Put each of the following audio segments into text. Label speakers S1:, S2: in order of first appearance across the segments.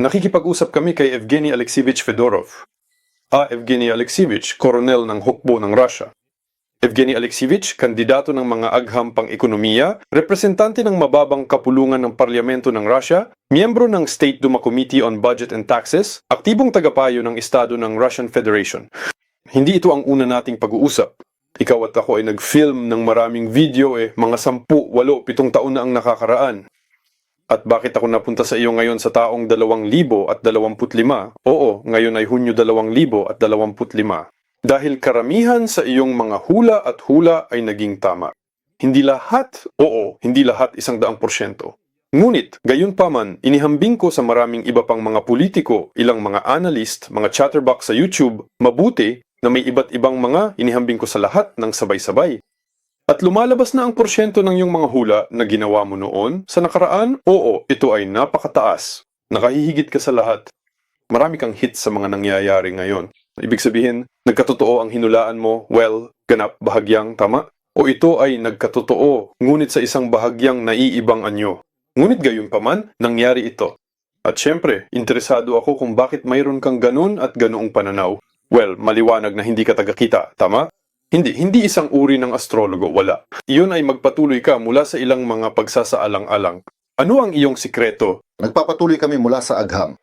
S1: Nakikipag-usap kami kay Evgeny Alexievich Fedorov. Evgeny Alexievich, koronel ng hukbo ng Russia. Evgeny Alexievich, kandidato ng mga agham pang-ekonomiya, representante ng mababang kapulungan ng parlamento ng Russia, miyembro ng State Duma Committee on Budget and Taxes, aktibong tagapayo ng estado ng Russian Federation. Hindi ito ang una nating pag-uusap. Ikaw at ako ay nag-film ng maraming video mga 10, 8, 7 taon na ang nakakaraan. At bakit ako napunta sa iyo ngayon sa taong 2025? Oo, ngayon ay Hunyo 2025. Dahil karamihan sa iyong mga hula at hula ay naging tama. Hindi lahat, hindi lahat 100%. Ngunit, gayunpaman, inihambing ko sa maraming iba pang mga politiko, ilang mga analyst, mga chatterbox sa YouTube, mabuti na may iba't ibang mga inihambing ko sa lahat ng sabay-sabay. At lumalabas na ang porsyento ng iyong mga hula na ginawa mo noon sa nakaraan, ito ay napakataas. Nakahihigit ka sa lahat. Marami kang hits sa mga nangyayari ngayon. Ibig sabihin, nagkatotoo ang hinulaan mo, ganap, bahagyang tama? O ito ay nagkatotoo, ngunit sa isang bahagyang naiibang anyo. Ngunit gayunpaman, nangyari ito. At syempre, interesado ako kung bakit mayroon kang ganun at ganoong pananaw. Maliwanag na hindi ka tagakita, tama? Hindi isang uri ng astrologo, wala. Iyon ay magpatuloy ka mula sa ilang mga pagsasaalang-alang. Ano ang iyong sikreto?
S2: Nagpapatuloy kami mula sa agham.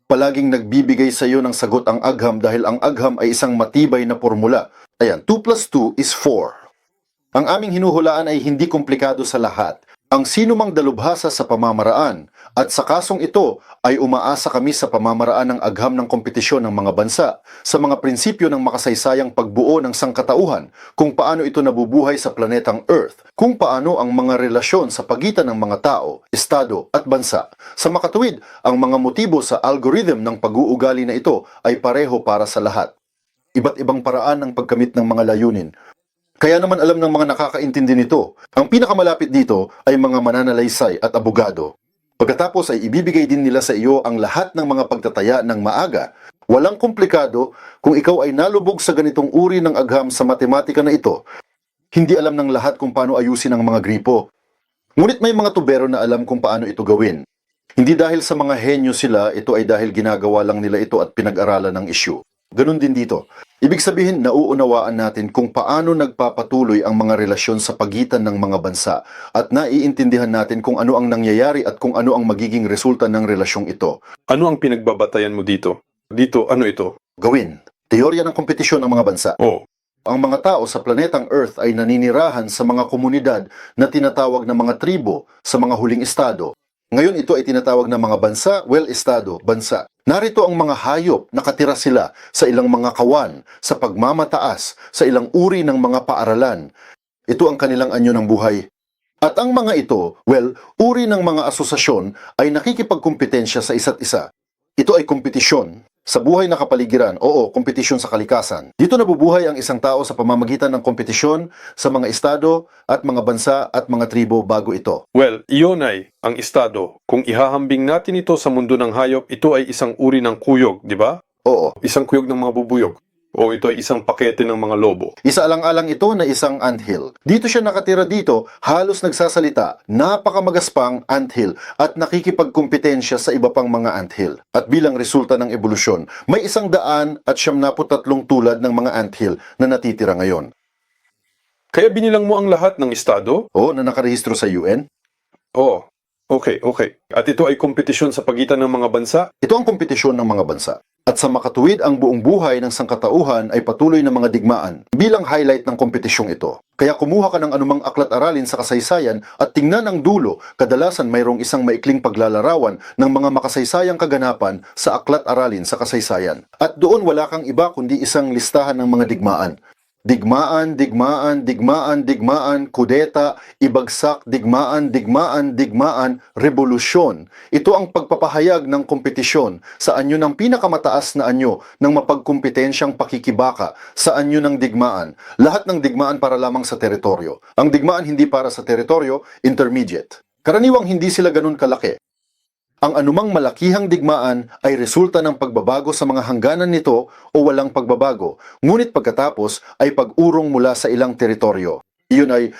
S2: Palaging nagbibigay sa iyo ng sagot ang agham dahil ang agham ay isang matibay na formula. Ayan, 2 plus 2 is 4. Ang aming hinuhulaan ay hindi komplikado sa lahat. Ang sino mang dalubhasa sa pamamaraan at sa kasong ito ay umaasa kami sa pamamaraan ng agham ng kompetisyon ng mga bansa, sa mga prinsipyo ng makasaysayang pagbuo ng sangkatauhan, kung paano ito nabubuhay sa planetang Earth, kung paano ang mga relasyon sa pagitan ng mga tao, estado at bansa. Sa makatuwid, ang mga motibo sa algorithm ng pag-uugali na ito ay pareho para sa lahat. Iba't ibang paraan ng pagkamit ng mga layunin. Kaya naman alam ng mga nakakaintindi nito, ang pinakamalapit dito ay mga mananalaysay at abogado. Pagkatapos ay ibibigay din nila sa iyo ang lahat ng mga pagtataya ng maaga. Walang komplikado kung ikaw ay nalubog sa ganitong uri ng agham sa matematika na ito. Hindi alam ng lahat kung paano ayusin ang mga gripo. Ngunit may mga tubero na alam kung paano ito gawin. Hindi dahil sa mga henyo sila, ito ay dahil ginagawa lang nila ito at pinag-aralan ng issue. Ganun din dito. Ibig sabihin, nauunawaan natin kung paano nagpapatuloy ang mga relasyon sa pagitan ng mga bansa at naiintindihan natin kung ano ang nangyayari at kung ano ang magiging resulta ng relasyong ito.
S1: Ano ang pinagbabatayan mo dito? Dito, ano ito?
S2: Gawin. Teorya ng kompetisyon ng mga bansa. Ang mga tao sa planetang Earth ay naninirahan sa mga komunidad na tinatawag na mga tribo sa mga huling estado. Ngayon ito ay tinatawag na mga bansa, estado, bansa. Narito ang mga hayop, nakatira sila sa ilang mga kawan, sa pagmamataas, sa ilang uri ng mga paaralan. Ito ang kanilang anyo ng buhay. At ang mga ito, uri ng mga asosasyon ay nakikipagkumpetensya sa isa't isa. Ito ay kompetisyon. Sa buhay na kapaligiran, kompetisyon sa kalikasan. Dito nabubuhay ang isang tao sa pamamagitan ng kompetisyon sa mga estado at mga bansa at mga tribo bago ito.
S1: Iyon ay ang estado. Kung ihahambing natin ito sa mundo ng hayop, ito ay isang uri ng kuyog, di ba?
S2: Oo.
S1: Isang kuyog ng mga bubuyog. O ito ay isang pakete ng mga lobo.
S2: Isa alang-alang ito na isang anthill. Dito siya nakatira dito, halos nagsasalita, napakamagaspang anthill at nakikipagkumpetensya sa iba pang mga anthill. At bilang resulta ng ebolusyon, may 193 tulad ng mga anthill na natitira ngayon.
S1: Kaya binilang mo ang lahat ng estado?
S2: Oo, na nakarehistro sa UN.
S1: Oo. Okay. At ito ay kompetisyon sa pagitan ng mga bansa?
S2: Ito ang kompetisyon ng mga bansa. At sa makatuwid ang buong buhay ng sangkatauhan ay patuloy na mga digmaan bilang highlight ng kompetisyong ito. Kaya kumuha ka ng anumang aklat-aralin sa kasaysayan at tingnan ang dulo, kadalasan mayroong isang maikling paglalarawan ng mga makasaysayang kaganapan sa aklat-aralin sa kasaysayan. At doon wala kang iba kundi isang listahan ng mga digmaan. Digmaan, kudeta, ibagsak, digmaan, revolusyon. Ito ang pagpapahayag ng kompetisyon sa anyo ng pinakamataas na anyo ng mapagkompetensyang pakikibaka sa anyo ng digmaan. Lahat ng digmaan para lamang sa teritoryo. Ang digmaan hindi para sa teritoryo, intermediate. Karaniwang hindi sila ganun kalaki. Ang anumang malakihang digmaan ay resulta ng pagbabago sa mga hangganan nito o walang pagbabago, ngunit pagkatapos ay pag-urong mula sa ilang teritoryo. Iyon ay,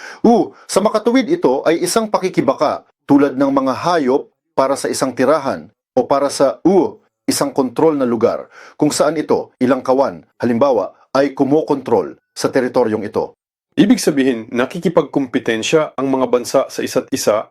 S2: sa makatuwid ito ay isang pakikibaka tulad ng mga hayop para sa isang tirahan, O para sa isang kontrol na lugar kung saan ito, ilang kawan, halimbawa, ay kumokontrol sa teritoryong ito.
S1: Ibig sabihin, nakikipagkumpetensya ang mga bansa sa isa't isa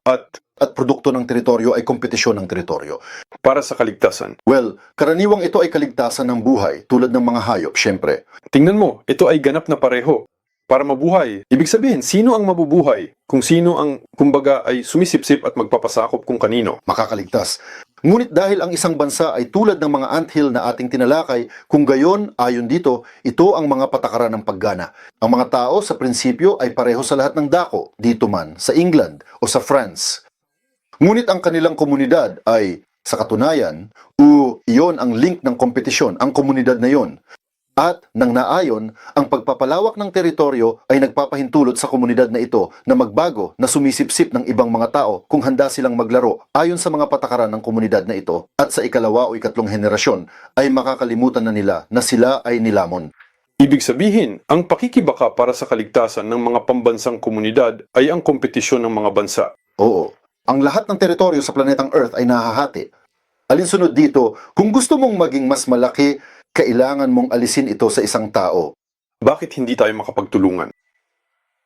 S2: At produkto ng teritoryo ay kompetisyon ng teritoryo.
S1: para sa kaligtasan.
S2: Well, karaniwang ito ay kaligtasan ng buhay tulad ng mga hayop, syempre.
S1: Tingnan mo, ito ay ganap na pareho. Para mabuhay. Ibig sabihin, sino ang mabubuhay? Kung sino ang, kumbaga, ay sumisipsip at magpapasakop kung kanino.
S2: Makakaligtas. Ngunit dahil ang isang bansa ay tulad ng mga anthill na ating tinalakay, kung gayon, ayon dito, ito ang mga patakaran ng paggana. Ang mga tao sa prinsipyo ay pareho sa lahat ng dako, dito man, sa England o sa France. Ngunit ang kanilang komunidad ay, sa katunayan, iyon ang link ng kompetisyon, ang komunidad na yon. At, nang naayon, ang pagpapalawak ng teritoryo ay nagpapahintulot sa komunidad na ito na magbago na sumisipsip ng ibang mga tao kung handa silang maglaro ayon sa mga patakaran ng komunidad na ito at sa ikalawa o ikatlong henerasyon ay makakalimutan na nila na sila ay nilamon.
S1: Ibig sabihin, ang pakikibaka para sa kaligtasan ng mga pambansang komunidad ay ang kompetisyon ng mga bansa.
S2: Oo, ang lahat ng teritoryo sa planetang Earth ay nahahati. Alinsunod dito, kung gusto mong maging mas malaki, kailangan mong alisin ito sa isang tao.
S1: Bakit hindi tayo makapagtulungan?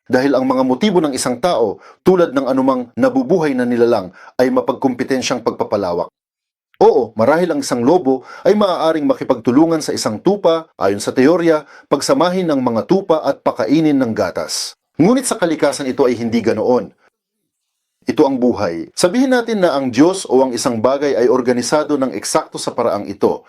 S2: Dahil ang mga motibo ng isang tao, tulad ng anumang nabubuhay na nilalang, ay mapagkompetensyang pagpapalawak. Oo, marahil ang isang lobo ay maaaring makipagtulungan sa isang tupa, ayon sa teorya, pagsamahin ng mga tupa at pakainin ng gatas. Ngunit sa kalikasan ito ay hindi ganoon. Ito ang buhay. Sabihin natin na ang Diyos o ang isang bagay ay organisado ng eksakto sa paraang ito.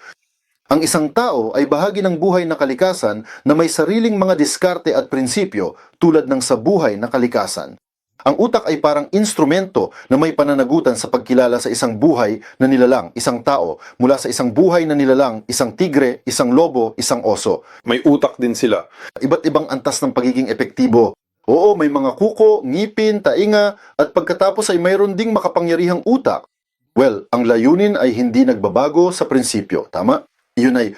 S2: Ang isang tao ay bahagi ng buhay na kalikasan na may sariling mga diskarte at prinsipyo tulad ng sa buhay na kalikasan. Ang utak ay parang instrumento na may pananagutan sa pagkilala sa isang buhay na nilalang, isang tao, mula sa isang buhay na nilalang, isang tigre, isang lobo, isang oso.
S1: May utak din sila.
S2: Iba't ibang antas ng pagiging epektibo. Oo, may mga kuko, ngipin, tainga, at pagkatapos ay mayroon ding makapangyarihang utak. Well, ang layunin ay hindi nagbabago sa prinsipyo, tama? Iyon ay,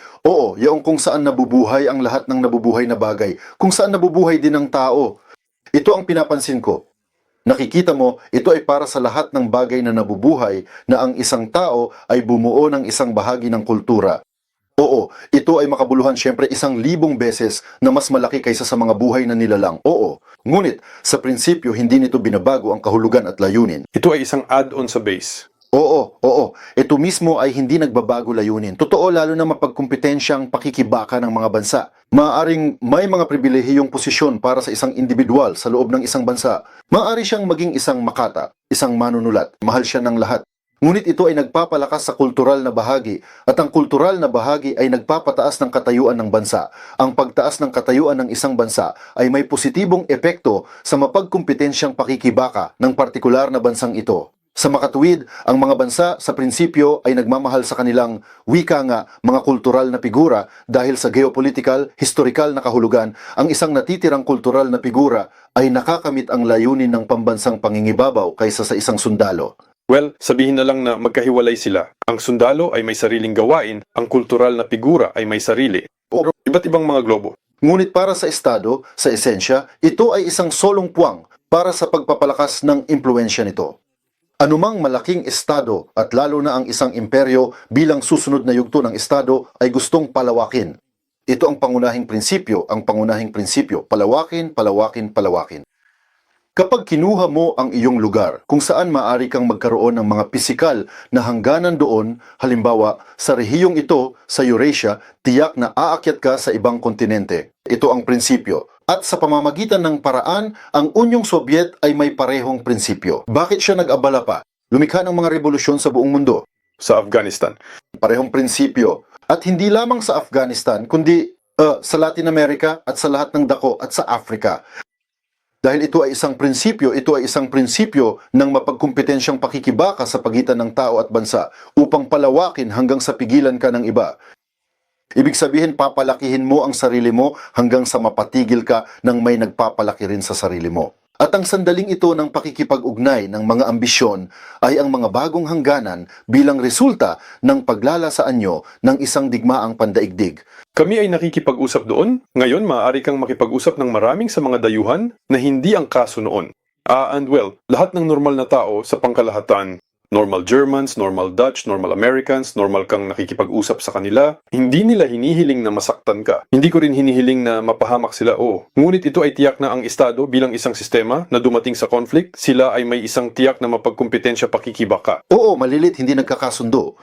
S2: yung kung saan nabubuhay ang lahat ng nabubuhay na bagay, kung saan nabubuhay din ang tao. Ito ang pinapansin ko. Nakikita mo, ito ay para sa lahat ng bagay na nabubuhay na ang isang tao ay bumuo ng isang bahagi ng kultura. Oo, ito ay makabuluhan siyempre 1,000 beses na mas malaki kaysa sa mga buhay na nilalang. Oo, ngunit sa prinsipyo hindi nito binabago ang kahulugan at layunin.
S1: Ito ay isang add-on sa base.
S2: Oo. Ito mismo ay hindi nagbabago layunin. Totoo lalo na mapagkompetensyang pakikibaka ng mga bansa. Maaaring may mga pribilehiyong posisyon para sa isang individual sa loob ng isang bansa. Maaari siyang maging isang makata, isang manunulat. Mahal siya ng lahat. Ngunit ito ay nagpapalakas sa kultural na bahagi at ang kultural na bahagi ay nagpapataas ng katayuan ng bansa. Ang pagtaas ng katayuan ng isang bansa ay may positibong epekto sa mapagkompetensyang pakikibaka ng partikular na bansang ito. Sa makatuwid, ang mga bansa sa prinsipyo ay nagmamahal sa kanilang wika nga mga kultural na figura dahil sa geopolitical, historical na kahulugan, ang isang natitirang kultural na figura ay nakakamit ang layunin ng pambansang pangingibabaw kaysa sa isang sundalo.
S1: Well, sabihin na lang na magkahiwalay sila. Ang sundalo ay may sariling gawain, ang kultural na figura ay may sarili. O iba't ibang mga globo.
S2: Ngunit para sa estado, sa esensya, ito ay isang solong puwang para sa pagpapalakas ng impluensya nito. Anumang malaking estado at lalo na ang isang imperyo bilang susunod na yugto ng estado ay gustong palawakin. Ito ang pangunahing prinsipyo, palawakin. Kapag kinuha mo ang iyong lugar kung saan maaari kang magkaroon ng mga pisikal na hangganan doon, halimbawa sa rehiyong ito sa Eurasia, tiyak na aakyat ka sa ibang kontinente. Ito ang prinsipyo. At sa pamamagitan ng paraan, ang Unyong Sobyet ay may parehong prinsipyo. Bakit siya nag-abala pa? Lumikha ng mga revolusyon sa buong mundo.
S1: Sa Afghanistan.
S2: Parehong prinsipyo. At hindi lamang sa Afghanistan, kundi sa Latin America at sa lahat ng dako at sa Africa. Dahil ito ay isang prinsipyo ng mapagkompetensyang pakikibaka sa pagitan ng tao at bansa upang palawakin hanggang sa pigilan ka ng iba. Ibig sabihin, papalakihin mo ang sarili mo hanggang sa mapatigil ka ng may nagpapalaki rin sa sarili mo. At ang sandaling ito ng pakikipag-ugnay ng mga ambisyon ay ang mga bagong hangganan bilang resulta ng paglalasaan nyo ng isang digmaang pandaigdig.
S1: Kami ay nakikipag-usap doon. Ngayon, maaari kang makipag-usap ng maraming sa mga dayuhan na hindi ang kaso noon. And well, lahat ng normal na tao sa pangkalahatan Normal Germans, normal Dutch, normal Americans, normal kang nakikipag-usap sa kanila. Hindi nila hinihiling na masaktan ka. Hindi ko rin hinihiling na mapahamak sila, Ngunit ito ay tiyak na ang Estado bilang isang sistema na dumating sa conflict, sila ay may isang tiyak na mapagkumpetensya pakikibaka.
S2: Oo, malilit, hindi nagkakasundo.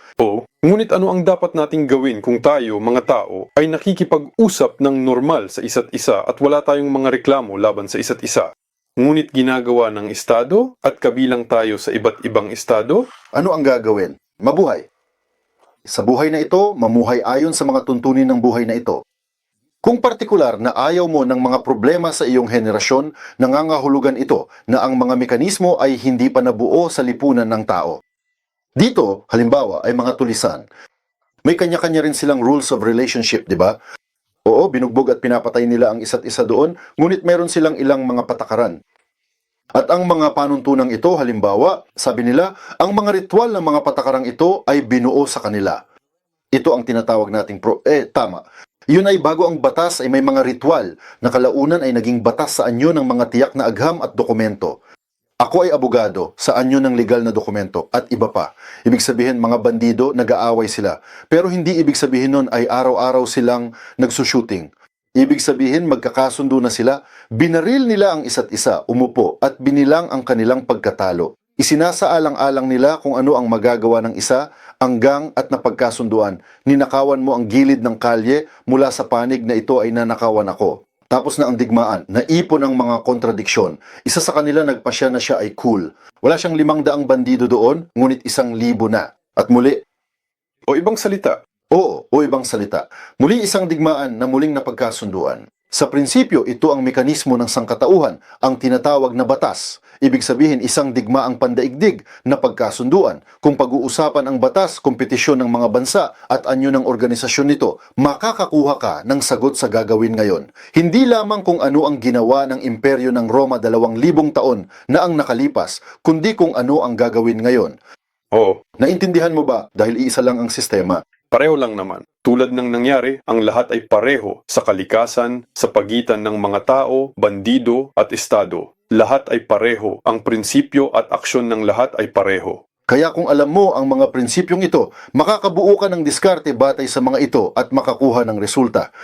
S1: Ngunit ano ang dapat nating gawin kung tayo, mga tao, ay nakikipag-usap ng normal sa isa't isa at wala tayong mga reklamo laban sa isa't isa? Ngunit ginagawa ng Estado at kabilang tayo sa iba't ibang Estado?
S2: Ano ang gagawin? Mabuhay. Sa buhay na ito, mamuhay ayon sa mga tuntunin ng buhay na ito. Kung partikular na ayaw mo ng mga problema sa iyong henerasyon, nangangahulugan ito na ang mga mekanismo ay hindi pa nabuo sa lipunan ng tao. Dito, halimbawa, ay mga tulisan. May kanya-kanya rin silang rules of relationship, di ba? Oo, binugbog at pinapatay nila ang isa't isa doon, ngunit meron silang ilang mga patakaran. At ang mga panuntunang ito, halimbawa, sabi nila, ang mga ritual ng mga patakarang ito ay binuo sa kanila. Ito ang tinatawag nating tama. Yun ay bago ang batas ay may mga ritual na kalaunan ay naging batas sa anyo ng mga tiyak na agham at dokumento. Ako ay abogado sa anyo ng legal na dokumento at iba pa. Ibig sabihin mga bandido, nag-aaway sila. Pero hindi ibig sabihin nun ay araw-araw silang nagsushooting. Ibig sabihin magkakasundo na sila, binaril nila ang isa't isa, umupo at binilang ang kanilang pagkatalo. Isinasaalang-alang nila kung ano ang magagawa ng isa, hanggang at napagkasunduan. Ninakawan mo ang gilid ng kalye mula sa panig na ito ay nanakawan ako. Tapos na ang digmaan, naipon ang mga kontradiksyon. Isa sa kanila nagpasya na siya ay cool. Wala siyang 500 bandido doon, ngunit 1,000 na. At muli,
S1: O ibang salita,
S2: ibang salita. Muli isang digmaan na muling napagkasunduan. Sa prinsipyo, ito ang mekanismo ng sangkatauhan, ang tinatawag na batas. Ibig sabihin, isang digmaang pandaigdig na pagkasunduan. Kung pag-uusapan ang batas, kompetisyon ng mga bansa at anyo ng organisasyon nito, makakakuha ka ng sagot sa gagawin ngayon. Hindi lamang kung ano ang ginawa ng imperyo ng Roma 2,000 taon na ang nakalipas, kundi kung ano ang gagawin ngayon. Naintindihan mo ba? Dahil iisa lang ang sistema.
S1: Pareho lang naman. Tulad ng nangyari, ang lahat ay pareho sa kalikasan, sa pagitan ng mga tao, bandido at estado. Lahat ay pareho. Ang prinsipyo at aksyon ng lahat ay pareho.
S2: Kaya kung alam mo ang mga prinsipyong ito, makakabuo ka ng diskarte batay sa mga ito at makakuha ng resulta.